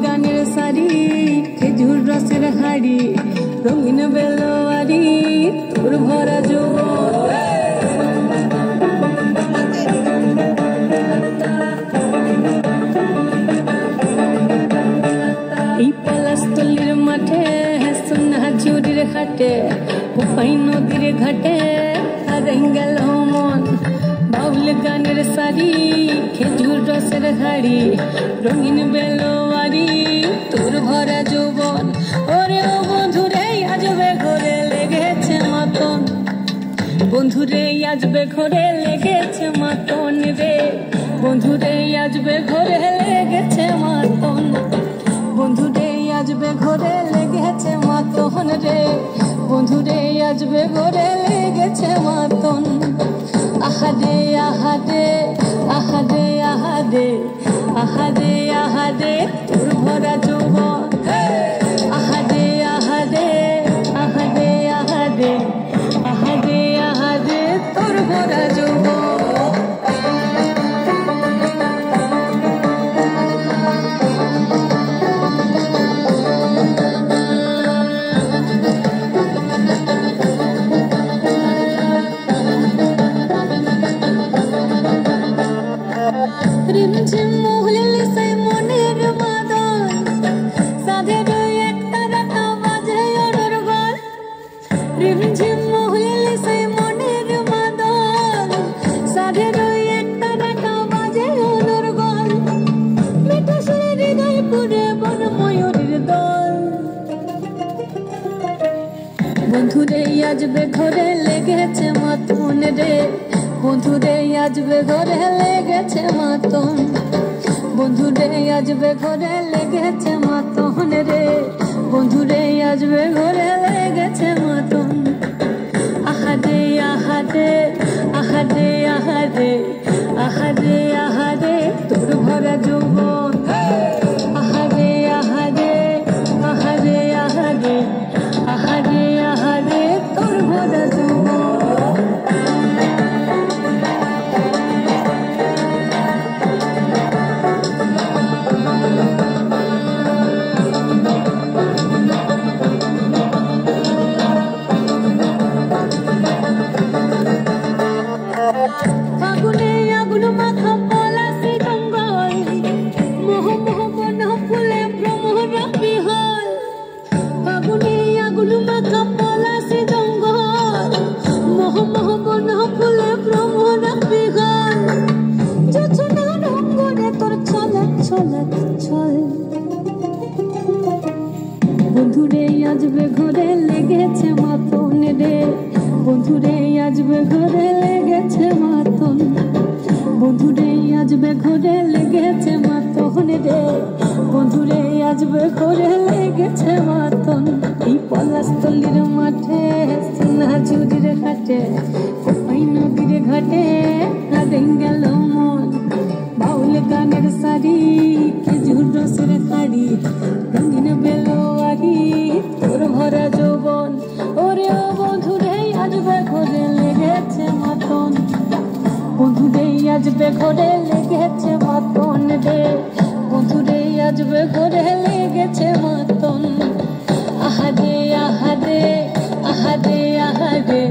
গানের সারি খেজুর রসের হাড়ি রঙিন বেলোয়ারি তোর ভরা যৌবন এই পলাশতলির মাঠে সোনা ঝুড়ির ঘাটে উপাই নদীর ঘাটে হারাই গেল মন বাউল গানের সারি খেজুর রসের হাড়ি রঙিন বেলোয়ারি তোর ভরা যৌবন ওরে ও বন্ধুরে আজবে ঘরে লেগেছে মাতন বন্ধুরে আজবে ঘরে লেগেছে মাতন রে বন্ধুরে আজবে ঘরে লেগেছে মাতন বন্ধুরে আজবে ঘরে লেগেছে মাতন রে বন্ধুরে আজবে ঘরে লেগেছে মাতন আহাদে আহাদে আহাদে আহাদে আহাদে আহাদে তোর ভরা যৌবন আহাদে আহাদে আহাদে আহাদে আহাদে আহাদে তোর ভরা যৌবন রিমঝিম মহলে সে মনের বাদল সাধের একটা রাখা বাজে ওর গল রিমঝিম মহলে সে মনের বাদল সাধের একটা রাখা বাজে ওর গল মিঠা সুরে হৃদয় পুরে বন ময়ূরের দল বন্ধুরে আজবে ঘরে লেগেছে মাতন রে বন্ধুরে আজবে ঘরে লেগেছে মাতন বন্ধুরে আজবে ঘরে লেগেছে মাতন রে বন্ধুরে আজবে ঘরে লেগেছে মাতন আহাদে আহাদে আহাদে আহাদে আহাদে আহাদে তোর ভরা যৌবন আহাদে আহাদে আহাদে আহাদে আহাদে আহাদে তোর ভরা যৌবন ফাগুনে আগুন মাখা পলাশি জঙ্গল মোহ মোহ বন ফুলে ভ্রমরা বিহল ফাগুনে আগুন মাখা পলাশি জঙ্গল মোহ মোহ বন ফুলে ভ্রমরা বিহল যোছনা রঙ্গনে তোর ছলক ছলক ছল বন্ধুরে আজবে ঘরে লেগেছে মাতন রে বন্ধুরে আজবে ঘরে লেগেছে মাতন বন্ধুরে আজবে ঘরে লেগেছে মাতন রে বন্ধুরে আজবে ঘরে লেগেছে মাতন এই পলাশতলির মাঠে সোনা ঝুড়ির ঘাটে কোপাই নদীর ঘাটে হারাই গেল মন বাউল গানের সারি খেজুর রসের হাড়ি রঙিন বেলোয়ারি তোর ভরা যৌবন ওরে ও বন্ধুরে আজবে ঘরে লেগেছে মাতন বন্ধুরে আজবে ঘরে লেগেছে মাতন রে বন্ধুরে আজবে ঘরে লেগেছে মাতন আহাদে আহাদে আহাদে আহাদে